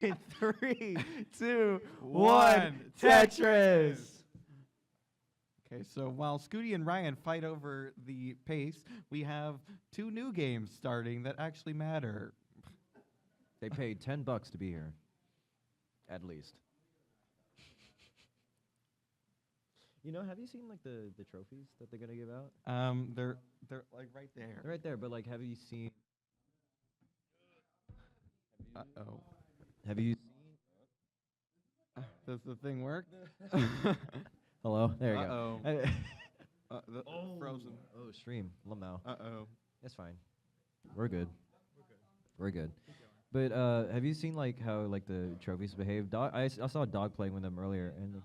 In 3, 2, 1, Tetris! Okay, so while Scuti and Ryan fight over the pace, we have 2 new games starting that actually matter. They paid $10 to be here, at least. You know, have you seen like the trophies that they're gonna give out? They're like right there. They're right there, but like, have you seen? Uh-oh. Have you? Does the thing work? Hello. There you Uh-oh. go. Frozen. Oh, stream. Lamau. Uh-oh. That's fine. We're good. We're good. But have you seen like how like the trophies behave? I saw a dog playing with them earlier, and like,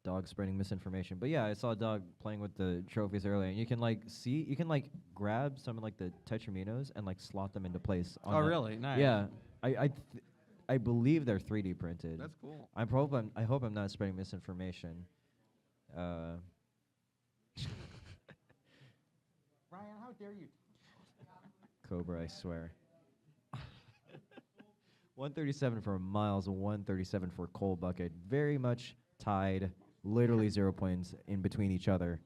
dog spreading misinformation. But yeah, I saw a dog playing with the trophies earlier, and you can like see, you can like grab some of like the Tetraminos and like slot them into place. On Oh, the really? Nice. Yeah, I believe they're 3D printed. That's cool. I hope I'm not spreading misinformation. Ryan, how dare you? Cobra, I swear. 137 for Myles, 137 for Cold Bucket. Very much tied, literally 0 points in between each other.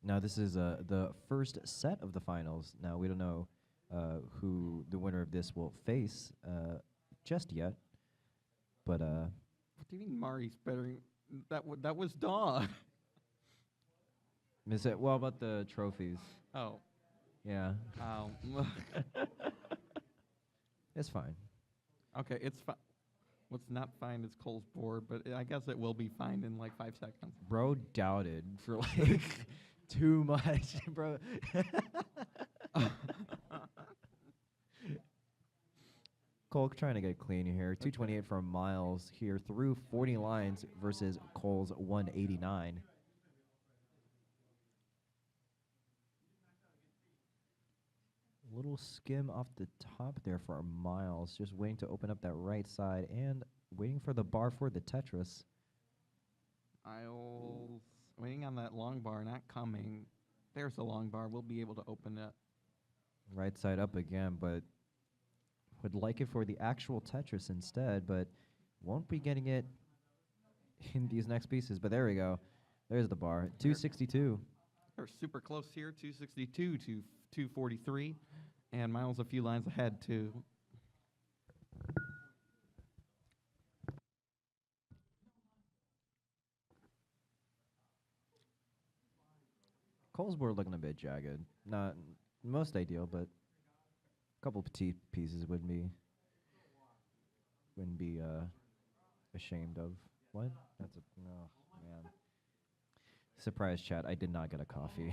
Now this is the first set of the finals. Now we don't know who the winner of this will face just yet, but What do you mean Mari's better? That was Dog. miss it. Well, about the trophies. Oh. Yeah, Oh. it's fine. Okay, it's fine. What's not fine is Cole's board, but I guess it will be fine in like 5 seconds. Bro doubted for like too much, bro. Cole trying to get clean here. 228 for Myles here through 40 lines versus Cole's 189. Little skim off the top there for Myles. Just waiting to open up that right side and waiting for the bar for the Tetris. Miles waiting on that long bar, not coming. There's the long bar. We'll be able to open it. Right side up again, but would like it for the actual Tetris instead, but won't be getting it in these next pieces. But there we go. There's the bar. 262. They're super close here, 262 to 243. And Miles a few lines ahead, too. Cole's board looking a bit jagged. Not most ideal, but a couple petite pieces wouldn't be ashamed of. What? That's a man. Surprise chat, I did not get a coffee.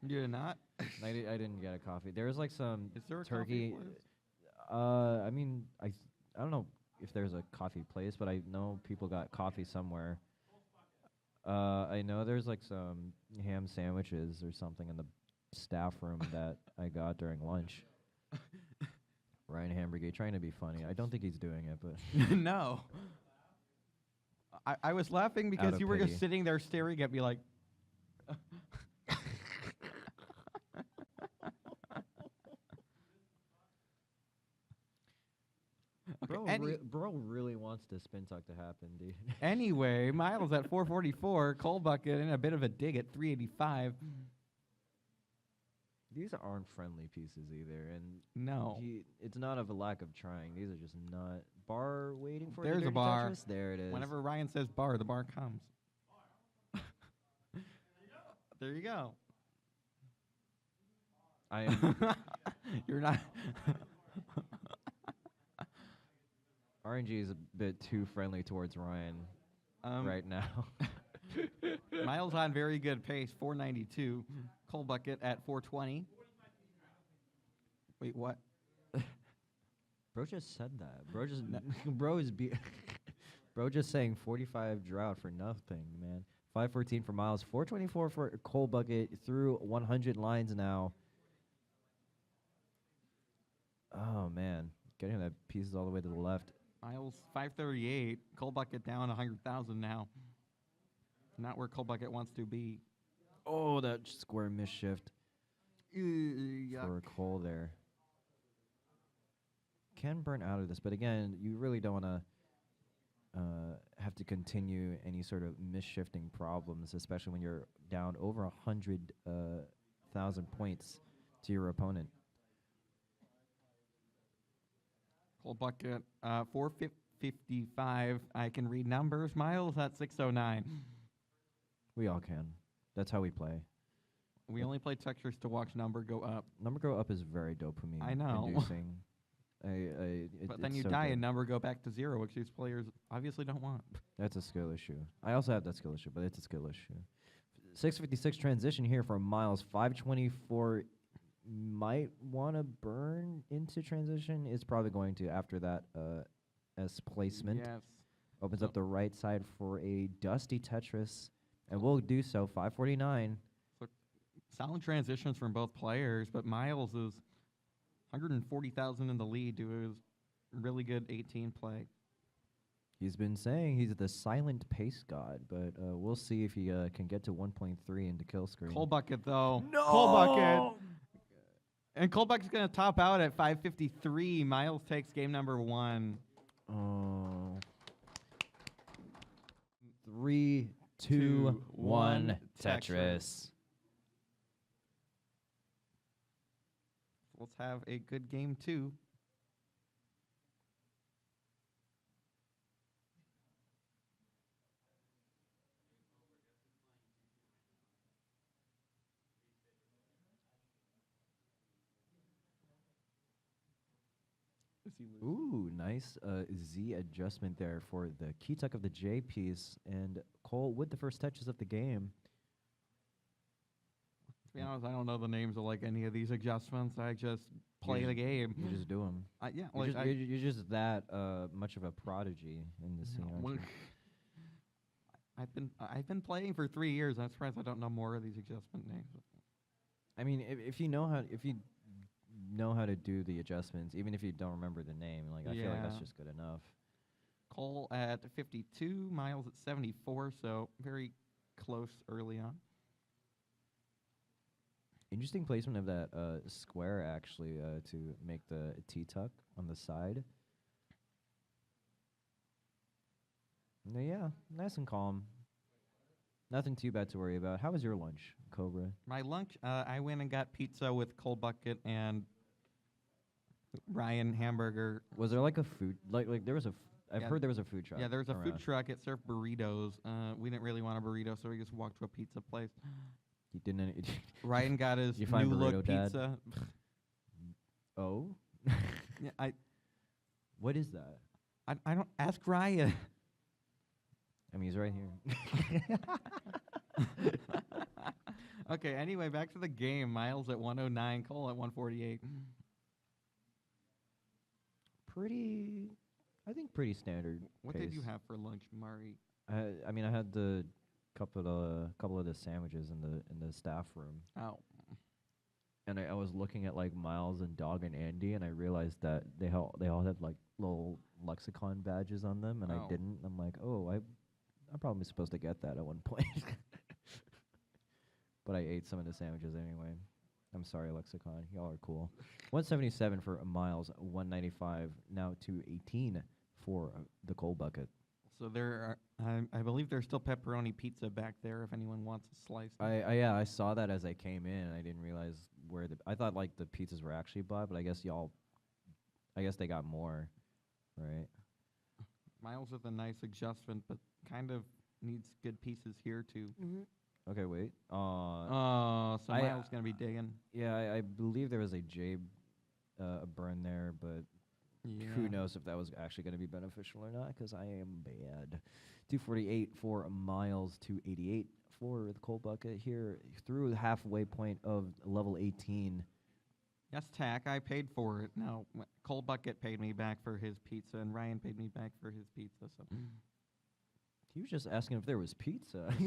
You did not? I didn't get a coffee. There was like some Is there a turkey. coffee place? I mean, I don't know if there's a coffee place, but I know people got coffee somewhere. I know there's like some ham sandwiches or something in the staff room that I got during lunch. Ryan Hamburger trying to be funny. I don't think he's doing it, but No. I was laughing because of you were pity. just sitting there staring at me like. bro really wants the spin tuck to happen, dude. Anyway, Miles at 444, Coal Bucket in a bit of a dig at 385. These aren't friendly pieces either, and No. it's not of a lack of trying. These are just not bar waiting for. There's the a dirty bar. Tetris. There it is. Whenever Ryan says bar, the bar comes. There you go. I am You're not. RNG is a bit too friendly towards Ryan right now. Miles on very good pace, 492. Coal Bucket at 420. Wait, what? Bro just said that. Bro just bro just saying 45 drought for nothing, man. 514 for Miles, 424 for Coal Bucket through 100 lines now. Oh man, getting that pieces all the way to the left. Miles 538. Coal Bucket down 100,000 now. Not where Coal Bucket wants to be. Oh, that square miss shift. Yuck. for Cole there. Can burn out of this, but again, you really don't want to have to continue any sort of misshifting problems, especially when you're down over 100,000 points to your opponent. Cold bucket, 455. I can read numbers. Myles at 609. We all can. That's how we play. We only play Tetris to watch number go up. Number go up is very dopamine I know. inducing. But then it's you so die good. and number go back to 0, which these players obviously don't want. That's a skill issue. I also have that skill issue, but it's a skill issue. 656 transition here from Myles. 524 might want to burn into transition. Is probably going to after that S placement. Yes. Opens up the right side for a dusty Tetris, and we'll do so. 549. So solid transitions from both players, but Myles is 140,000 in the lead to his really good 18 play. He's been saying he's the silent pace god, but we'll see if he can get to 1.3 into kill screen. Cold bucket though. No! Cold bucket. And Cold bucket's gonna top out at 553. Myles takes game number 1. Oh. 3, 2, 1, Tetris. Let's have a good game 2. Ooh, nice Z adjustment there for the key tuck of the J piece, and Cole with the first touches of the game. To be honest, I don't know the names of like any of these adjustments. I just play the game. You just do them. Yeah, You're, like you're just that much of a prodigy in the scene. Aren't you? I've been playing for 3 years. I'm surprised I don't know more of these adjustment names. I mean, if you know how to do the adjustments, even if you don't remember the name, like I feel like that's Yeah. just good enough. Cole at 52, Myles at 74, so very close early on. Interesting placement of that square actually to make the T-tuck on the side. Yeah, nice and calm. Nothing too bad to worry about. How was your lunch, Cobra? My lunch, I went and got pizza with Cold bucket and Ryan hamburger. Was there like a food like there was a I've Yeah. heard there was a food truck. Yeah, there was a food around. truck. It served burritos. We didn't really want a burrito, so we just walked to a pizza place. You didn't Ryan got his You find new look burrito dad? pizza. Oh? Yeah, What is that? I don't ask Ryan. I mean, he's right here. Okay, anyway, back to the game. Myles at 109, Cole at 148. I think pretty standard. What pace. did you have for lunch, Mari? I mean, I had the couple of the sandwiches in the staff room, Oh. and I was looking at like Myles and Dog and Andy, and I realized that they all had like little lexicon badges on them, and Oh. I didn't. I'm like, oh, I'm probably supposed to get that at one point. But I ate some of the sandwiches anyway. I'm sorry, Lexicon. Y'all are cool. 177 for Myles, 195 now to 18 for the Cold bucket. So there are, I believe there's still pepperoni pizza back there if anyone wants a slice. I saw that as I came in, and I didn't realize I thought like the pizzas were actually bought, but I guess they got more, right? Myles with a nice adjustment, but kind of needs good pieces here too. Okay, wait. Oh, so I, Myles gonna be digging. Yeah, I believe there was a J burn there, but Yeah. who knows if that was actually going to be beneficial or not, because I am bad. 248 for Myles, 288 for the Cold bucket here through the halfway point of level 18. Yes, Tack. I paid for it. No, Cold bucket paid me back for his pizza, and Ryan paid me back for his pizza. So. He was just asking if there was pizza. he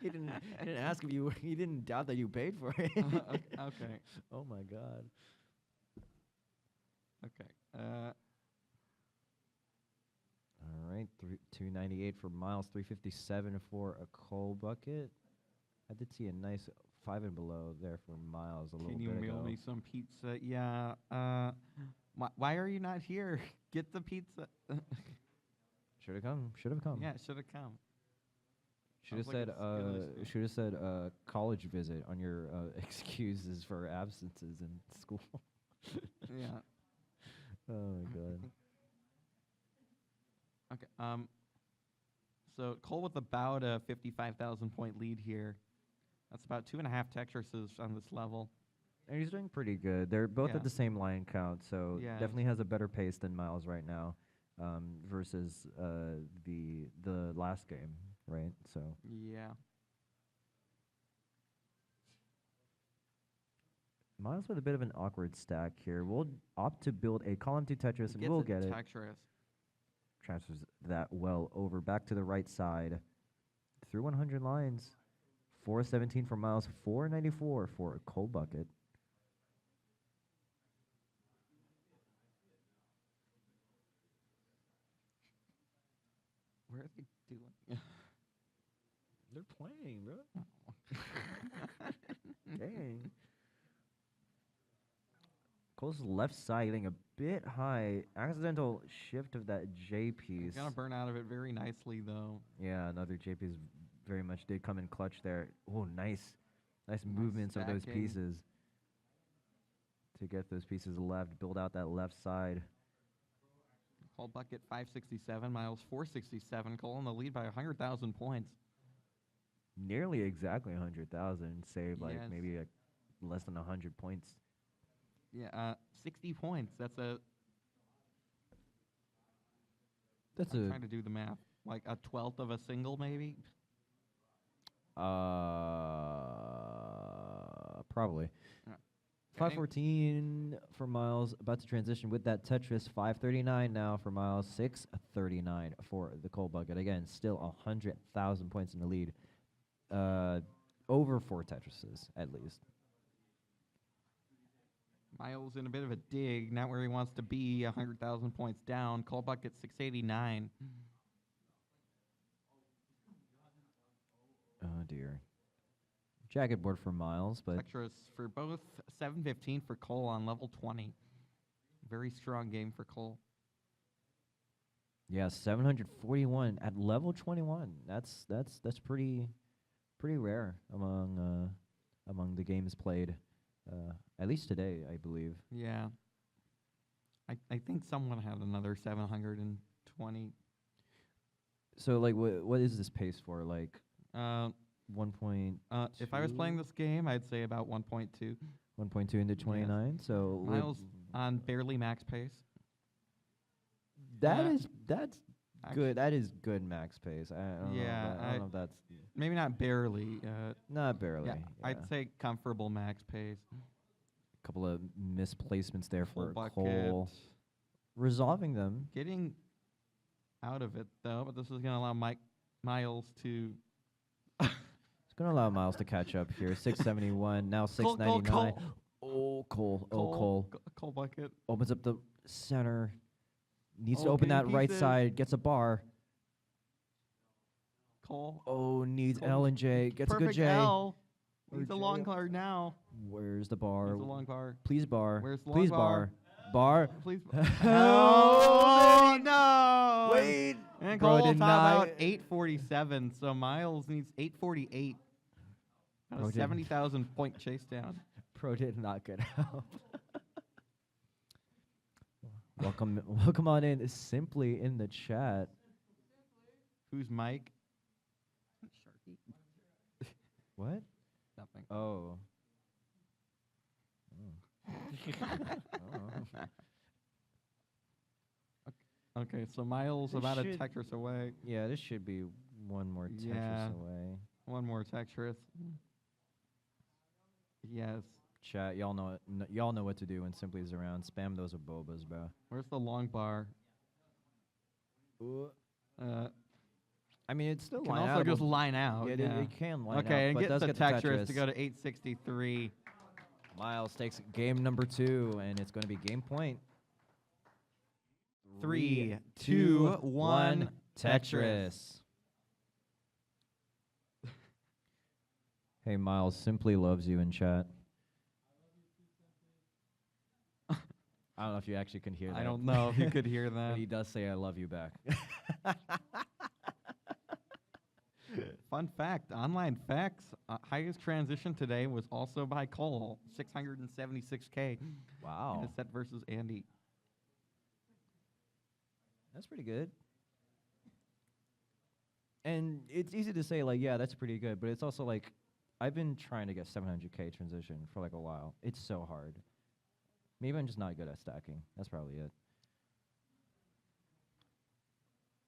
didn't ask if you. He didn't doubt that you paid for it. Okay. Oh my God. Okay. All right, 298 for Myles, 357 for a Cold bucket. I did see a nice 5 and below there for Myles a little Can bit you ago. mail me some pizza? Yeah. Why are you not here? Get the pizza. Should have come. Should have come. Yeah, it should have come. Should have Sounds like said. it's good as Should have said college visit on your excuses for absences in school. Yeah. Oh my god. Okay. So Cole with about a 55,000 point lead here. That's about 2.5 Tetrises on this level. And he's doing pretty good. They're both Yeah. at the same line count, so Yes. definitely has a better pace than Myles right now, versus the last game, right? So Yeah. Myles with a bit of an awkward stack here. We'll opt to build a column 2 Tetris, and Gets we'll a get it. Tetris. Transfers that well over back to the right side through 100 lines. 417 for Myles, 494 for a Cole bucket. Where are they doing? They're playing, bro. Dang. Cole's left side getting a bit high. Accidental shift of that J piece. Gonna burn out of it very nicely though. Yeah, another J piece very much did come in clutch there. Oh, nice. Nice movements of those stacking. pieces. To get those pieces left, build out that left side. Cole bucket 567, Myles 467. Cole in the lead by 100,000 points. Nearly exactly 100,000. Save like Yes. maybe less than 100 points. Yeah, 60 points. That's a. That's I'm trying to do the math. Like a 12th of a single, maybe. Probably. Yeah. 514 for Myles, about to transition with that Tetris. 539 now for Myles, 639 for the Cole bucket. Again, still 100,000 points in the lead. Over 4 Tetrises, at least. Myles in a bit of a dig, not where he wants to be. 100,000 points down. Cole bucket 689. Oh, dear. Jagged board for Myles, but Tetris for both. 715 for Cole on level 20. Very strong game for Cole. yeah, 741 at level 21. That's pretty rare among the games played, at least today, I believe. Yeah. I think someone had another 720. So like, what is this pace for? Like 1. If I was playing this game, I'd say about 1.2. 1.2 into 29. So Myles on barely max pace. that's Actu- good. That is good max pace. I don't know if that's Maybe not barely. not barely. Yeah, Yeah. I'd say comfortable max pace. A couple of misplacements there Full for bucket. Cole. Resolving them. Getting out of it though, but this is going to allow Myles to. It's going to allow Myles to catch up here. 671, now 699. Oh, Cole. Oh, Cole. Cole bucket. Opens up the center. Needs to Oh, open that getting right pieces. side. Gets a bar. Cole. Oh, needs Cole. L and J. Gets a good Perfect J. L. Or Needs a J. long card now. Where's the bar? Needs a long bar. Please bar. Where's the Please long bar. Bar. Please. Oh, no! Wait. And Bro Cole did top not- out 847, so Myles needs 848. Bro A didn't. 70,000 point chase down. Pro did not get out. Welcome on in. Simply in the chat. Who's Mike? Sharky. What? Nothing. Oh. Okay, so Myles This about a should- Tetris away. Yeah, this should be one more Tetris Yeah. away. One more Tetris. Yes. Chat, y'all know y'all know what to do when Simply is around. Spam those abobas, bro. Where's the long bar? I mean, it's still Can line also out. just line out. Yeah, it can line out. Okay, and but get does the get Tetris to go to 863. Myles takes game number 2, and it's going to be game point. 3, 2, 1, Tetris. Hey, Miles simply loves you in chat. I don't know if you actually can hear that. I don't know if you could hear But that. he does say I love you back. Fun fact, online facts, highest transition today was also by Cole, 676K. Wow. In a set versus Andy. That's pretty good. And it's easy to say, like, yeah, that's pretty good, but it's also like, I've been trying to get 700K transition for like a while. It's so hard. Maybe I'm just not good at stacking. That's probably it.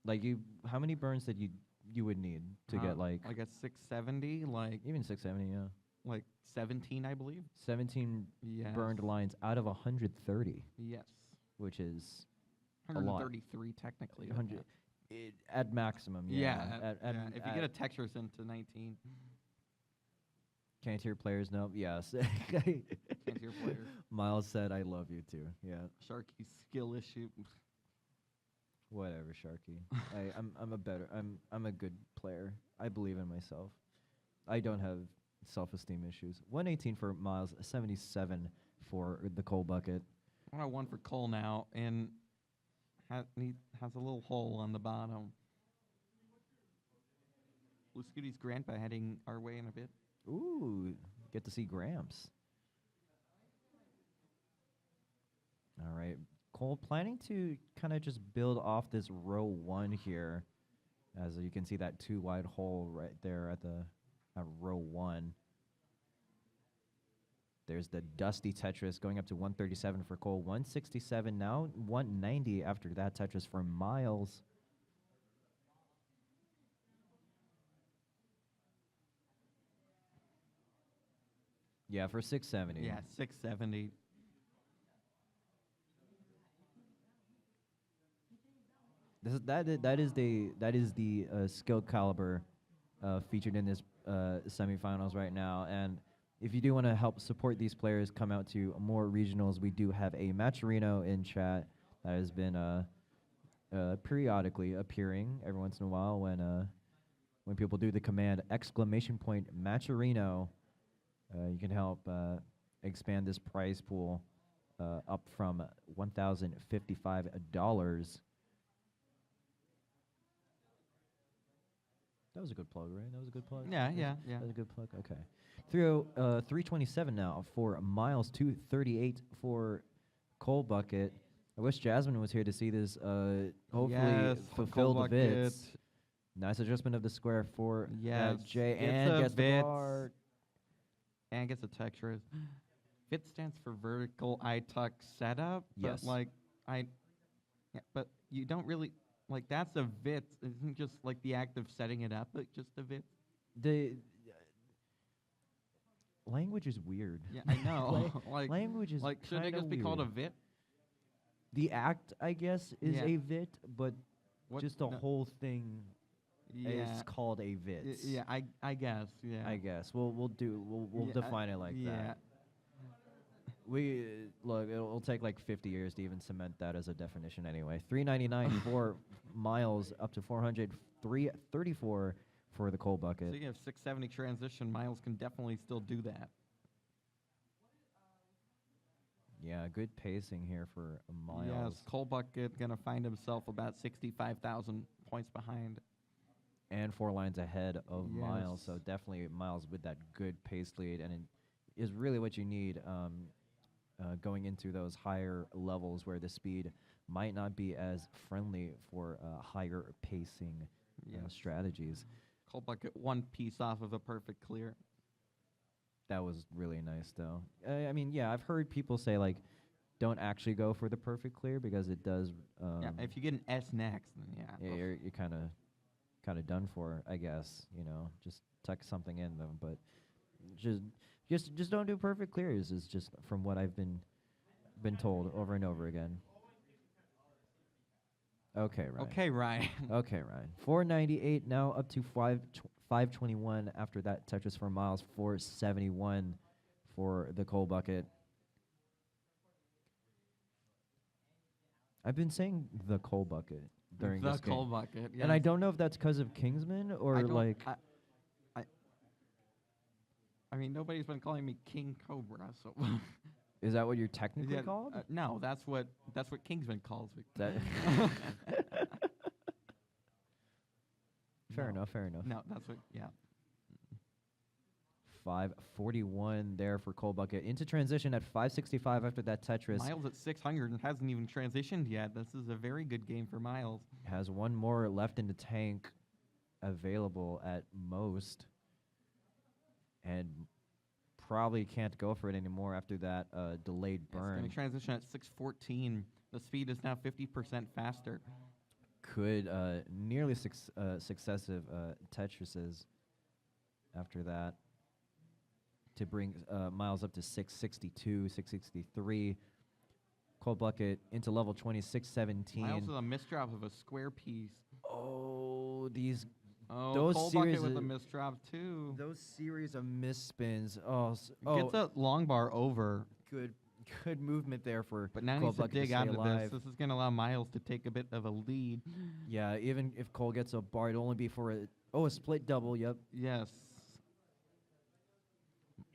Like, how many burns that you would need to get like a 670, like even 670, yeah. like 17, I believe. 17 Yes. burned lines out of 130. Yes. Which is 133 technically. 100 at maximum, yeah. If you get a Tetris into 19. Can't hear players, no. Yes. Can't hear players. Miles said, "I love you too." Yeah. Sharky skill issue. Whatever, Sharky. I'm a good player. I believe in myself. I don't have self-esteem issues. 118 for Miles, 77 for the Cole bucket. 101 for Cole now, and he has a little hole on the bottom. Blue Scooty's grandpa heading our way in a bit. Ooh, get to see Gramps. All right. Cole planning to kind of just build off this row one here. As you can see that 2 wide hole right there at row one. There's the Dusty Tetris going up to 137 for Cole. 167 now, 190 after that Tetris for Miles. Yeah, for 670. Yeah, 670. That is the skill caliber featured in this semifinals right now. And if you do want to help support these players come out to more regionals, we do have a Matcherino in chat that has been periodically appearing every once in a while when people do the command !Matcherino. You can help expand this prize pool up from $1,055. That was a good plug, right? That was a good plug? Yeah. That was a good plug, okay. 327 now for Miles, 238 for Cole bucket. I wish Jasmine was here to see this. Hopefully fulfill the bits. Nice adjustment of the square for Jay, and gets the bar. And gets a Tetris. VIT stands for vertical I-tuck setup. Yes. But but you don't really, that's a VIT. It isn't just like the act of setting it up, but just a VIT. The language is weird. Yeah, I know. Language is should it just be called a VIT? The act, I guess, is a VIT, but just the whole thing is called a VIT. Yeah, I guess. Yeah. I guess we'll define it like that. It'll take like 50 years to even cement that as a definition anyway. 399 for Miles, up to 400, 334 for the Cole bucket. So you have 670 transition. Miles can definitely still do that. Yeah, good pacing here for Miles. Yes, Cole bucket gonna find himself about 65,000 points behind. And 4 lines ahead of Miles, so definitely Miles with that good pace lead, and it is really what you need going into those higher levels where the speed might not be as friendly for higher pacing strategies. Cole bucket 1 piece off of a perfect clear. That was really nice, though. I mean, yeah, I've heard people say, don't actually go for the perfect clear because it does... if you get an S next, then you're kind of done for, I guess. Just tuck something in them, but just don't do perfect clears is just from what I've been told over and over again. Okay, Ryan. Okay, Ryan. 498 now up to 521 after that Tetris for Miles. 471 for the Cole bucket. I've been saying the Cole bucket during this game. The Cole bucket, yes. And I don't know if that's because of Kingsman or I mean, nobody's been calling me King Cobra, so. Is that what you're technically called? No, that's what Kingsman calls me. That fair enough. Fair enough. No, that's what. Yeah. 541 there for Cold Bucket. Into transition at 565 after that Tetris. Myles at 600 and hasn't even transitioned yet. This is a very good game for Myles. Has one more left in the tank available at most. And probably can't go for it anymore after that delayed burn. It's going to transition at 614. The speed is now 50% faster. Could nearly successive Tetrises after that to bring Myles up to 662, 663. Cold Bucket into level 2617. Myles with a misdrop of a square piece. Oh, those Cold Bucket with a misdrop too. Those series of misspins. Gets a long bar over. Good movement there for. But now Cold needs to Bucket dig stay out of alive. this. This is going to allow Myles to take a bit of a lead. Yeah, even if Cole gets a bar, it'll only be for a split double. Yep. Yes.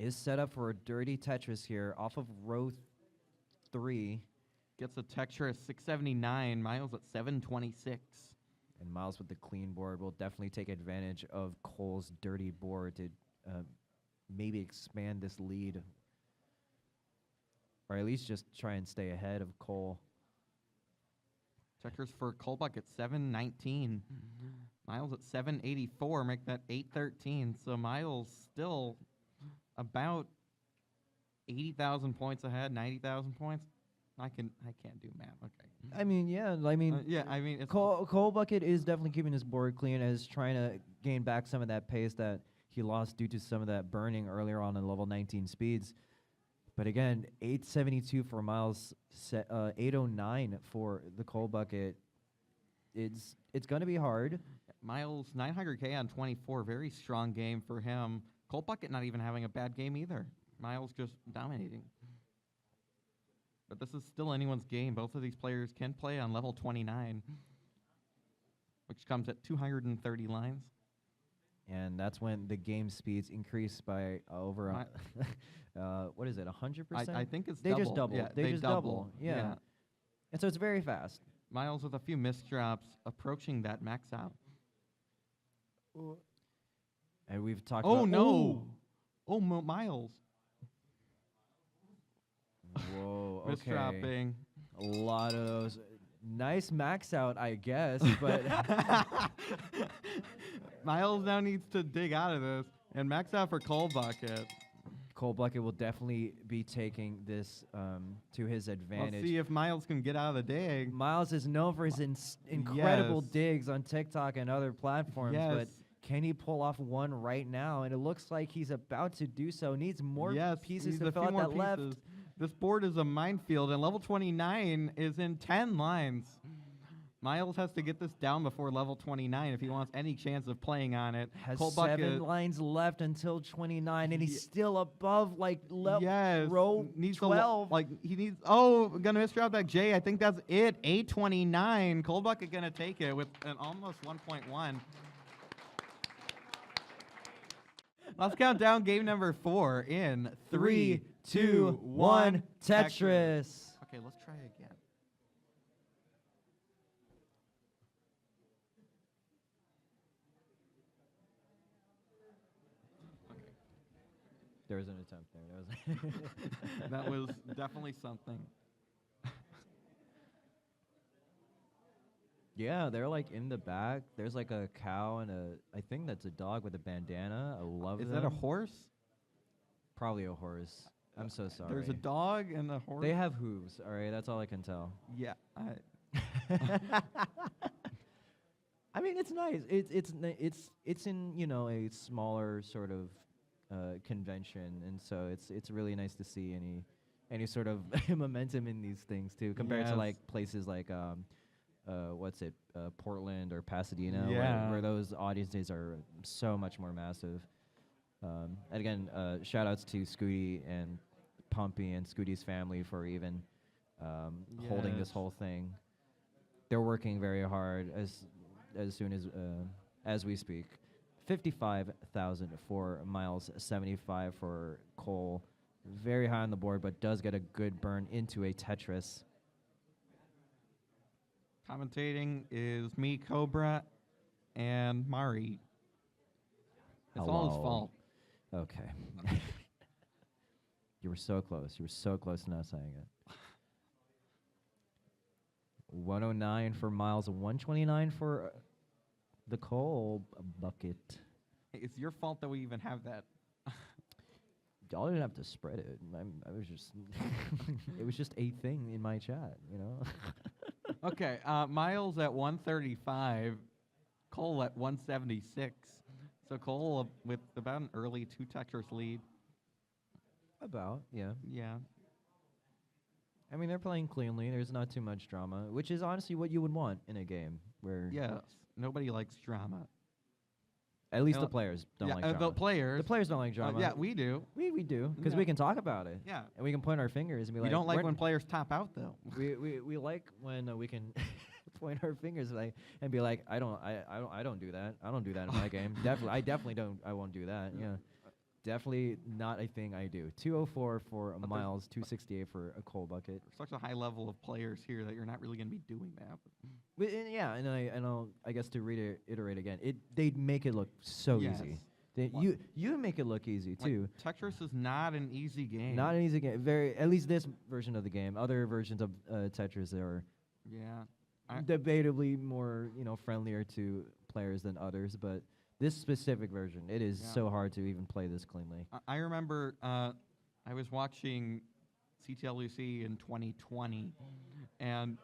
Is set up for a dirty Tetris here off of row 3. Gets a texture at 679. Myles at 726. And Myles with the clean board will definitely take advantage of Cole's dirty board to maybe expand this lead. Or at least just try and stay ahead of Cole. Checkers for Cold Bucket 719. Myles at 784. Make that 813. So Myles still about 80,000 points ahead, 90,000 points. I can't do math. Okay. I mean, yeah. It's Cole Bucket is definitely keeping his board clean as trying to gain back some of that pace that he lost due to some of that burning earlier on in level 19 speeds. But again, 872 for Myles, 809 for the Cold Bucket. It's going to be hard. Myles 900K on 24. Very strong game for him. Cold Bucket not even having a bad game either. Myles just dominating. But this is still anyone's game. Both of these players can play on level 29, which comes at 230 lines. And that's when the game speeds increase by over, what is it, 100%? I think it's they double. just double. Yeah, they just double. Yeah. And so it's very fast. Myles with a few misdrops approaching that max out. And we've talked Oh, about... no. Oh, Myles. Whoa, okay. Misdropping. A lot of those. Nice max out, I guess, but... Myles now needs to dig out of this and max out for Cold Bucket. Cold Bucket will definitely be taking this to his advantage. Let's see if Myles can get out of the dig. Myles is known for his incredible digs on TikTok and other platforms, but can he pull off one right now? And it looks like he's about to do so. Needs more pieces to fill out that left. This board is a minefield, and level 29 is in 10 lines. Myles has to get this down before level 29 if he wants any chance of playing on it. Has 7 lines left until 29, and he's still above row needs 12. He needs. Oh, gonna misdrop that J. I think that's it. 829. Cold Bucket gonna take it with an almost 1.1. Let's count down game number 4 in 3, 2, 1. Tetris. Okay, let's try again. There was an attempt there. That was definitely something. Yeah, they're like in the back. There's like a cow and I think that's a dog with a bandana. I love them. Is that a horse? Probably a horse. I'm so sorry. There's a dog and a horse. They have hooves. All right, that's all I can tell. Yeah. I mean, it's nice. It's in a smaller sort of convention, and so it's really nice to see any sort of momentum in these things too, compared to like places like Portland or Pasadena, where those audiences are so much more massive. And again, shout outs to Scuti and Pumpy and Scuti's family for even holding this whole thing. They're working very hard as soon as we speak. 55,000 for Myles, 75 for Cole. Very high on the board, but does get a good burn into a Tetris. Commentating is me, Cobra, and Mari. It's all his Hello. fault. Okay. You were so close. You were so close to not saying it. 109 for Myles, 129 for the Cole bucket. It's your fault that we even have that. Y'all didn't have to spread it. I was just, it was just a thing in my chat, you know? Okay, Myles at 135, Cole at 176. So Cole with about an early 2 Tetris lead. About, yeah. Yeah. I mean, they're playing cleanly. There's not too much drama, which is honestly what you would want in a game where Yes. Nobody likes drama. at least the players don't like drama. The players. The players don't like drama. Yeah, we do. We do, because Yeah. we can talk about it. Yeah. And we can point our fingers and be We like, don't like "We're when players top out, though. we like when we can point our fingers like and be like, I don't do that. I don't do that in my game. I definitely don't. I won't do that. Yeah. Definitely not a thing I do. 204 for a Myles, 268 for a Cole bucket. Such a high level of players here that you're not really going to be doing that. Yeah, and I guess to reiterate again, they'd make it look so Yes. easy. They, What? you make it look easy too. Like, Tetris is not an easy game. Not an easy game. At least this version of the game. Other versions of Tetris are Yeah. debatably more friendlier to players than others, but this specific version, it is Yeah. so hard to even play this cleanly. I remember I was watching CTWC in 2020, and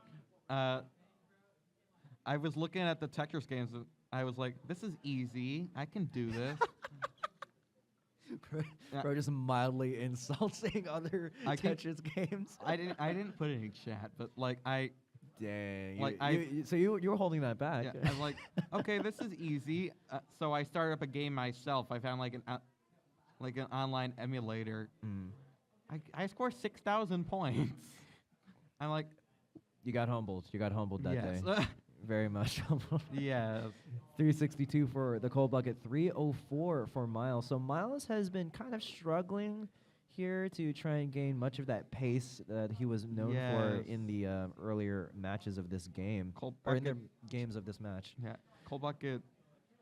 I was looking at the Tetris games, and I was like, this is easy. I can do this. Yeah. Bro, just mildly insulting other I can- Tetris games. I didn't put it in chat, but like Dang. Like, So you were holding that back. yeah, I was like, okay, this is easy. So I started up a game myself. I found like an online emulator. Mm. I scored 6,000 points. I'm like, You got humbled. You got humbled that yes. day. Very much humbled. Yes. 362 for the Cole bucket, 304 for Myles. So Myles has been kind of struggling here to try and gain much of that pace that he was known for Yes. in the earlier matches of this game, Cole or in the Bucket, games of this match. yeah, Cole Bucket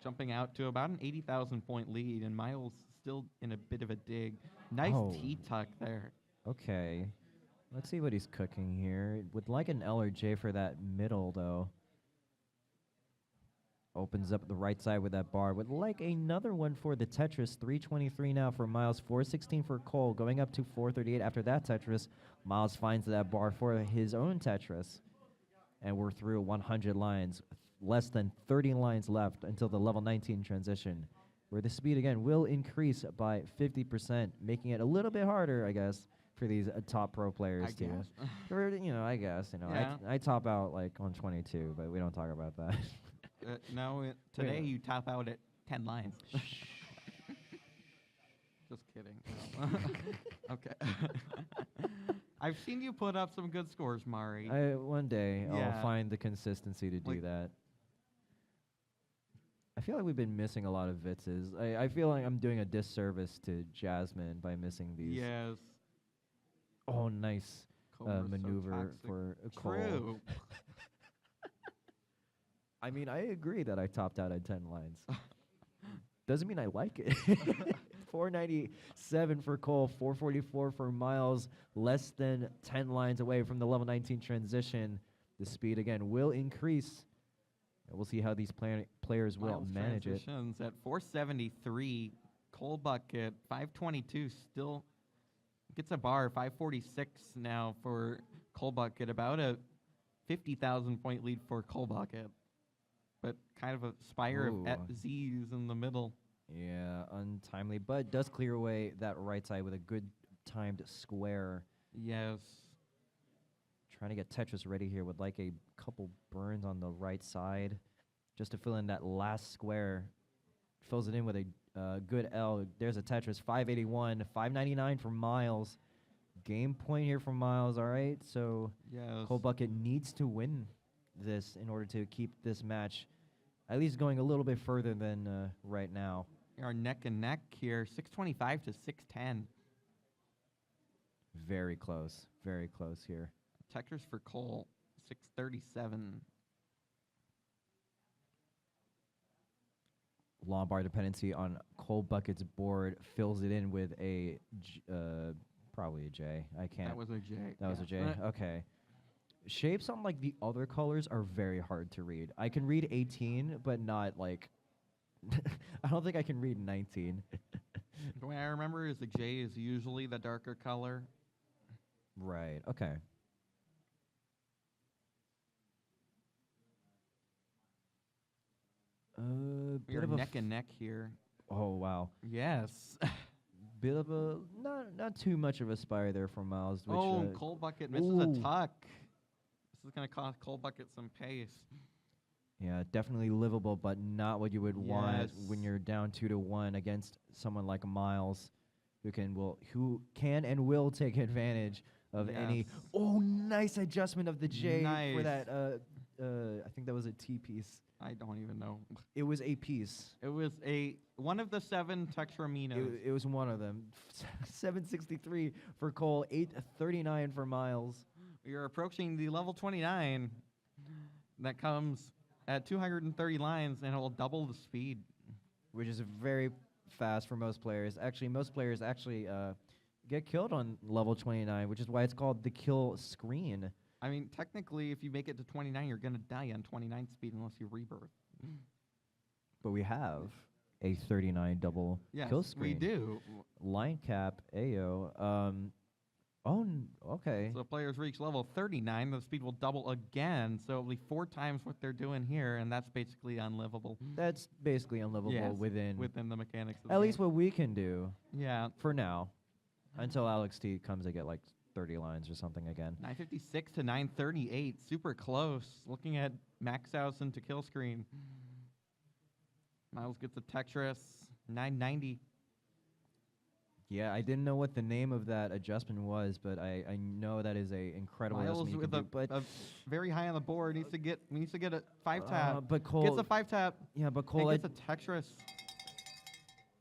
jumping out to about an 80,000 point lead, and Myles still in a bit of a dig. Nice Oh. T-tuck there. Okay, let's see what he's cooking here. Would like an L or J for that middle, though. Opens up the right side with that bar. Would like another one for the Tetris. 323 now for Myles. 416 for Cole. Going up to 438 after that Tetris. Myles finds that bar for his own Tetris. And we're through 100 lines. Less than 30 lines left until the level 19 transition, where the speed again will increase by 50%, making it a little bit harder, I guess, for these top pro players I to. guess. I guess. Yeah. I top out like on 22, but we don't talk about that. No, today you top out at 10 lines. Just kidding. Okay. I've seen you put up some good scores, Mari. One day Yeah. I'll find the consistency to do Like- that. I feel like we've been missing a lot of vitzes. I feel like I'm doing a disservice to Jasmine by missing these. Yes. Oh, nice Cobra's so maneuver toxic. for Cole. True. I mean, I agree that I topped out at 10 lines. Doesn't mean I like it. 497 for Cole, 444 for Myles, less than 10 lines away from the level 19 transition. The speed, again, will increase. And we'll see how these players will Myles manage it. transitions at 473. Cole Bucket, 522 still gets a bar. 546 now for Cole Bucket. About a 50,000 point lead for Cole Bucket. But kind of a spire Ooh. of Z's in the middle. Yeah, untimely, but does clear away that right side with a good timed square. Yes. Trying to get Tetris ready here with like a couple burns on the right side just to fill in that last square. Fills it in with a good L. There's a Tetris, 581, 599 for Myles. Game point here for Myles, all right? So Yes. Cole Bucket needs to win this in order to keep this match at least going a little bit further than right now. We are neck and neck here, 625 to 610. Very close here. Tetris for Cole, 637. Long bar dependency on Cole Bucket's board fills it in with a probably a J. I can't. That was a J. That was a J. Okay. Shapes on like the other colors are very hard to read. I can read 18, but not like. I don't think I can read 19. The way I remember is the J is usually the darker color. Right. Okay. We are neck and neck here. Oh wow. Yes. Bit of a not too much of a spire there for Myles. Which, Cole Bucket misses a tuck. This is gonna cost Cole Bucket some pace. Yeah, definitely livable, but not what you would want when you're down 2-1 against someone like Myles, who can and will take advantage of any. Oh, nice adjustment of the J for that. I think that was a T piece. I don't even know. It was a piece. It was one of the 7 Texraminos. It was one of them. 763 for Cole, 839 for Myles. We are approaching the level 29. That comes at 230 lines, and it will double the speed. Which is very fast for most players. Actually, most players get killed on level 29, which is why it's called the kill screen. I mean, technically, if you make it to 29, you're going to die on 29 speed unless you rebirth. But we have a 39 double kill screen. We do. Line cap, AO. Okay. So if players reach level 39, the speed will double again, so it'll be 4 times what they're doing here, and that's basically unlivable. That's basically unlivable within the mechanics of at least what we can do. Yeah. For now. Until Alex T comes to get like 30 lines or something again. 956 to 938, super close. Looking at Max House into kill screen. Myles gets a Tetris, 990. Yeah, I didn't know what the name of that adjustment was, but I know that is a incredible adjustment. Myles with a very high on the board needs to get a 5-tap. But Cole gets a 5-tap. Yeah, but Cole gets a Tetris.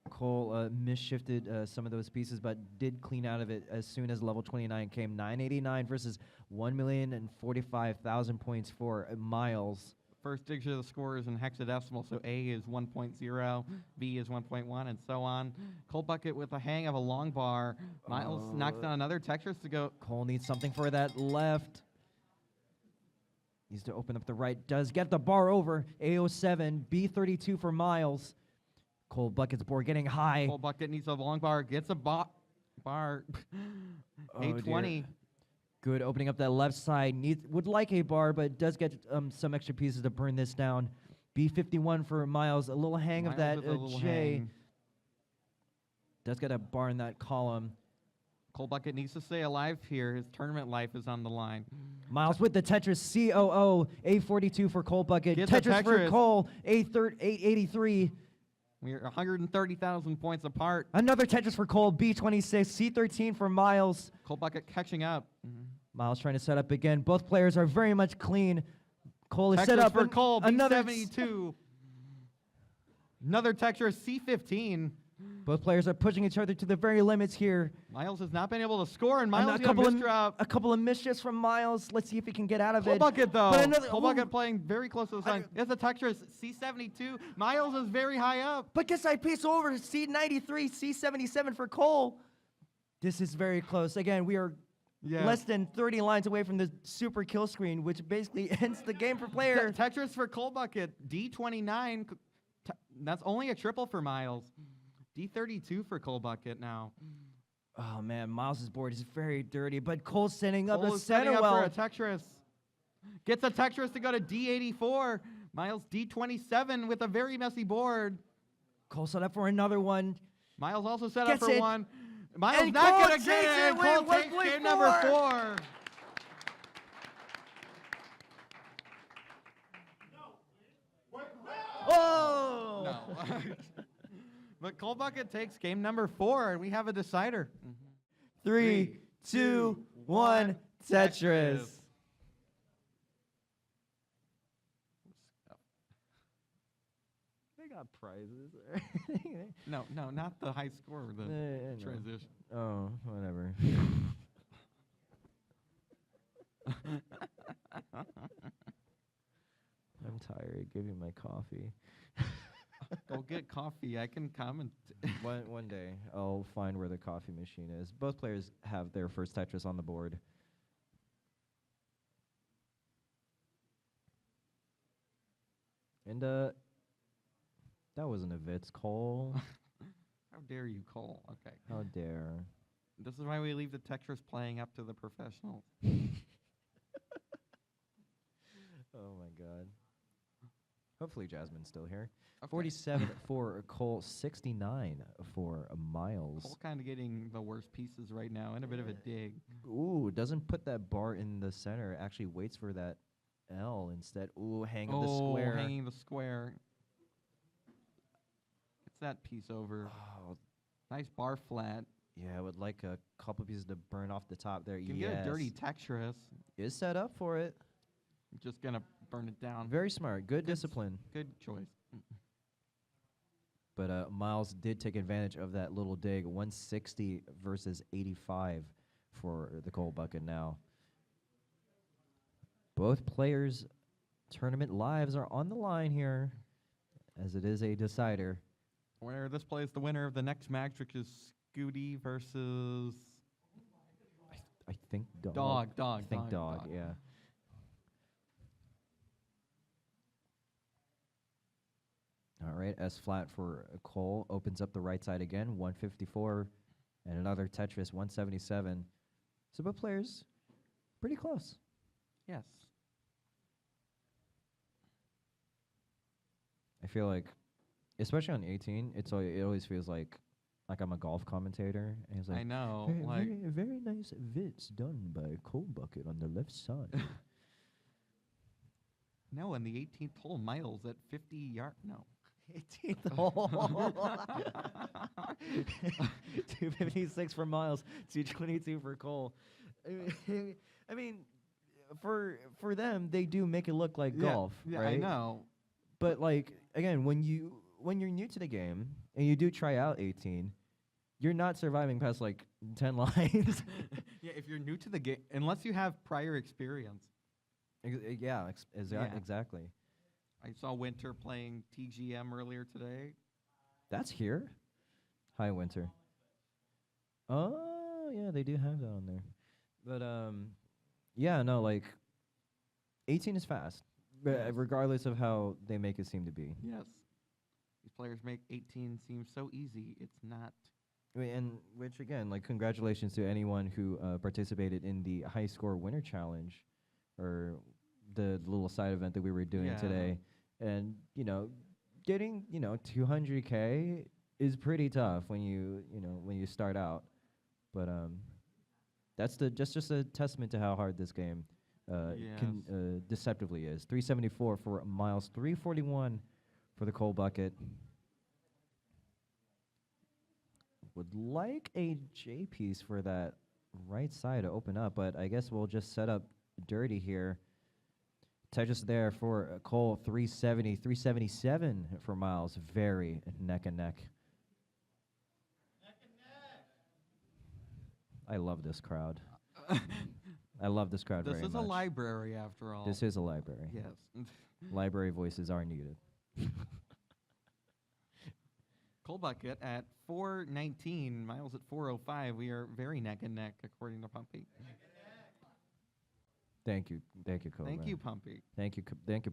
Cole misshifted some of those pieces, but did clean out of it as soon as level 29 came. 989 versus 1,045,000 points for Myles. First digit of the score is in hexadecimal, so A is 1.0, B is 1.1, and so on. Cole Bucket with a hang of a long bar. Myles knocks down another Tetris to go. Cole needs something for that left. Needs to open up the right. Does get the bar over. A07, B32 for Myles. Cole Bucket's board getting high. Cole Bucket needs a long bar, gets a bar. A20. Dear. Good opening up that left side. Would like a bar, but does get some extra pieces to burn this down. B51 for Myles. A little hang Myles of that with J. hang. Does get a bar in that column. Cole Bucket needs to stay alive here. His tournament life is on the line. Myles with the Tetris. COO. A42 for Cole Bucket. Tetris for Cole. A83. We are 130,000 points apart. Another Tetris for Cole, B26, C13 for Myles. Cole Bucket catching up. Myles trying to set up again. Both players are very much clean. Cole is Tetris set up. For Cole, another B72. Another Tetris, C15. Both players are pushing each other to the very limits here. Myles has not been able to score, and Myles a couple of mischiefs from Myles. Let's see if he can get out of it. Cole Bucket, though. Cole Bucket playing very close to the sun. It's a Tetris, C72. Myles is very high up. But gets that piece over. C93, C77 for Cole. This is very close. Again, we are less than 30 lines away from the super kill screen, which basically ends the game for player. Tetris for Cole Bucket, D29. That's only a triple for Myles. D32 for Cole Bucket now. Oh man, Myles' board is very dirty, but Cole's setting up a center for a Tetris. Gets a Tetris to go to D84. Myles D27 with a very messy board. Cole set up for another one. Myles also set up for one. Myles and not Cole gonna get it. And Cole takes game number 4. Oh! No. But Cole Bucket takes game number 4, and we have a decider. 3, 2, 1, Tetris. got prizes. No, not the high score. The I know. transition. Oh, whatever. I'm tired. Give me my coffee. Go get coffee. I can comment. One day, I'll find where the coffee machine is. Both players have their first Tetris on the board. And, that wasn't a Vitz call. How dare you, Cole? Okay. How dare. This is why we leave the Tetris playing up to the professionals. Oh my god. Hopefully Jasmine's still here. Okay. 47 for Cole, 69 for Myles. Cole kind of getting the worst pieces right now and a bit of a dig. Ooh, doesn't put that bar in the center. Actually waits for that L instead. Ooh, hang of the square. Hanging the square. Gets that piece over. Oh, Nice bar flat. yeah, I would like a couple pieces to burn off the top there. Can Yes. get a dirty Tetris. Is set up for it. I'm just gonna burn it down. Very smart. Good discipline. Good choice. But Myles did take advantage of that little dig. 160 versus 85 for the Cole bucket now. Both players' tournament lives are on the line here, as it is a decider. Where this plays the winner of the next match, which is Scuti versus I think dog. Dog. I think dog, yeah. All right, S flat for Cole. Opens up the right side again, 154. And another Tetris, 177. So both players pretty close. Yes. I feel like, especially on 18, it always feels like I'm a golf commentator. And it's like, I know. Very, Like very, very nice Vitz done by Cole Bucket on the left side. no, in the 18th hole, Myles at 50 yard. No. 18th hole. 256 for Myles, 222 for Cole. I mean, for them, they do make it look like golf, Yeah, right? I know. But like again, when you're new to the game and you do try out 18, you're not surviving past like 10 lines. Yeah, if you're new to the game, unless you have prior experience. Exactly. I saw Winter playing TGM earlier today. That's here. Hi, Winter. Oh, yeah, they do have that on there. But yeah, no, like 18 is fast, Yes. regardless of how they make it seem to be. Yes. These players make 18 seem so easy. It's not. I mean, and which again, like congratulations to anyone who participated in the high score winner challenge, or the little side event that we were doing today. And getting 200K is pretty tough when you start out. But that's just a testament to how hard this game deceptively is. 374 for Myles, 341 for the Cole bucket. Would like a J piece for that right side to open up, but I guess we'll just set up dirty here. Tetris there for Cole, 370, 377 for Myles. Very neck and neck. I love this crowd. I love this crowd very much. This is a library, after all. This is a library. Yes. Library voices are needed. Cole bucket at 419, Myles at 405. We are very neck and neck, according to Pumpy. Thank you, Cobra. Thank you, Pumpy. Thank you, thank you,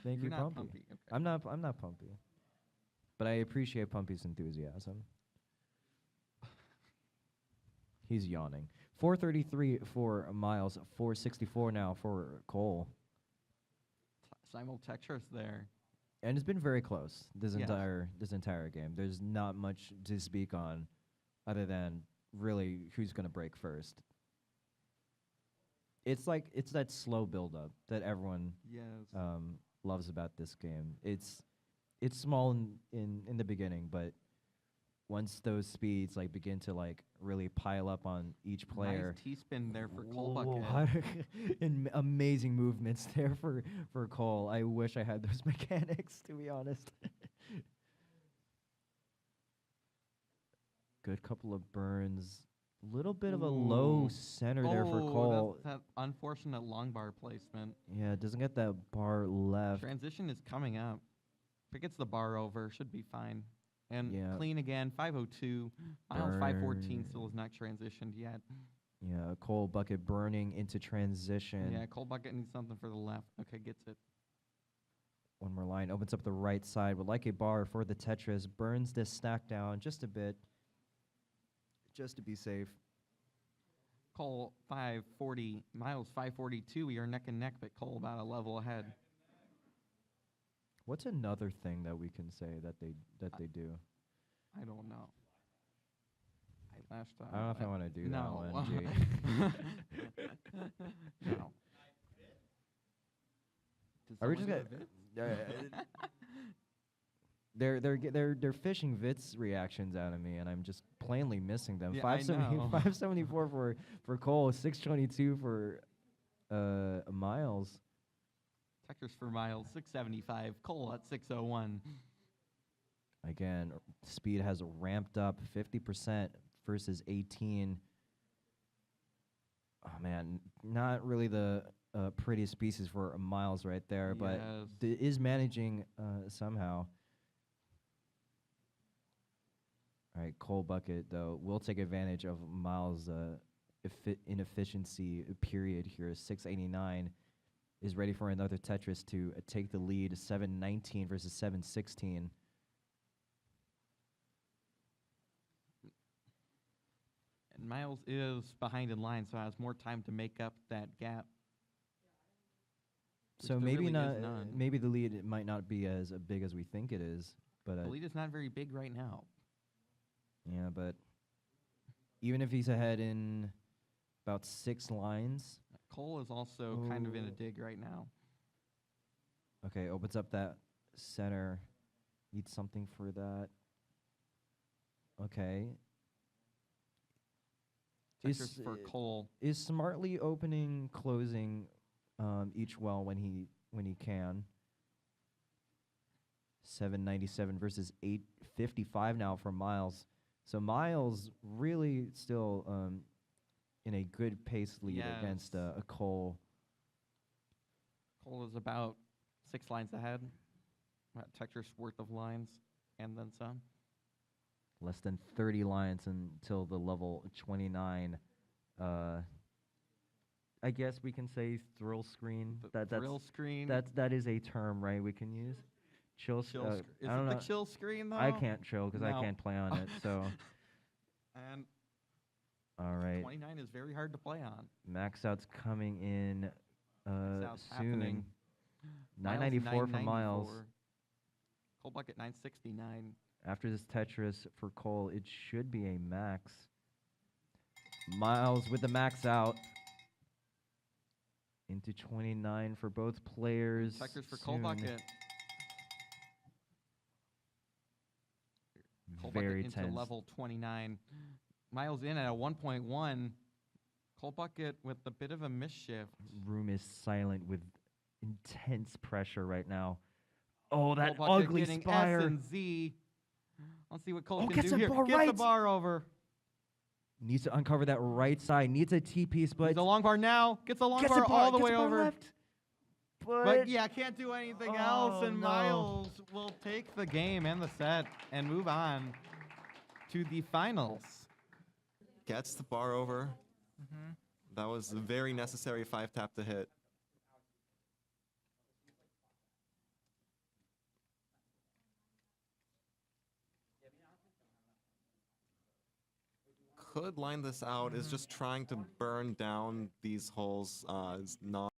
thank you, You're not Pumpy. Pumpy. Okay. I'm not Pumpy, but I appreciate Pumpy's enthusiasm. He's yawning. 433 for Myles, 464 now for Cole, Simul Tetris there. and it's been very close this Yes. entire game. There's not much to speak on, other than really who's gonna break first. It's that slow build up that everyone Yes. loves about this game. It's small in the beginning, but once those speeds like begin to like really pile up on each player. Nice T-spin there for Whoa, Cold and amazing movements there for Cole. I wish I had those mechanics, to be honest. Good couple of burns. Little bit of a low Ooh. center there for Cole. That's that unfortunate long bar placement. Yeah, it doesn't get that bar left. Transition is coming up. If it gets the bar over, should be fine. And Yeah. clean again, 502. Miles 514 still is not transitioned yet. Yeah, Cole Bucket burning into transition. Yeah, Cold Bucket needs something for the left. Okay, gets it. One more line, opens up the right side. Would like a bar for the Tetris. Burns this stack down just a bit, just to be safe. Cole 540, Miles 542. We are neck and neck, but Cole about a level ahead. What's another thing that we can say that they do? I don't know. I don't know if I want to do that no. one, Jake. No. Are we just gonna? They're fishing Vitz reactions out of me, and I'm just plainly missing them. Yeah, 574 for Cole, 622 for Miles. Tetris for Miles 675. Cole at 601. Again, speed has ramped up 50% versus 18. Oh man, not really the prettiest pieces for Miles right there, but is managing somehow. All right, Cole Bucket, though, will take advantage of Miles' inefficiency period here. 689 is ready for another Tetris to take the lead. 719 versus 716. And Miles is behind in line, so has more time to make up that gap. So maybe not. Maybe the lead might not be as big as we think it is, but the lead is not very big right now. Yeah, but even if he's ahead in about 6 lines. Cole is also kind of in a dig right now. Okay, opens up that center. Needs something for that. Okay. Tetris for Cole. Is smartly opening, closing each well when he can. 797 versus 855 now for Miles. So Miles really still in a good pace lead against a Cole. Cole is about 6 lines ahead. About Tetris worth of lines and then some. Less than 30 lines until the level 29. I guess we can say thrill screen. Thrill screen. That is a term, right? We can use chill. Is it the chill screen though? I can't chill because I can't play on it. So. And all right. 29 is very hard to play on. Max out's coming in soon. Happening. 994 for Miles. Cole Bucket 969. After this Tetris for Cole, it should be a max. Miles with the max out. Into 29 for both players. Tetris for Cole Bucket. Cole Very Bucket tense. into level 29. Miles in at a 1.1. Cole Bucket with a bit of a misshift. Room is silent with intense pressure right now. Oh, that Cole Bucket ugly getting spire. S and Z. Let's see what Cole can gets do a here. bar Gets right. the bar over. Needs to uncover that right side. Needs a T-piece, but... Gets a long bar now. Gets a long bar all the way over. Left. But yeah, can't do anything else. And Miles will take the game and the set and move on to the finals. Gets the bar over. That was a very necessary 5-tap to hit. Could line this out, is just trying to burn down these holes, is not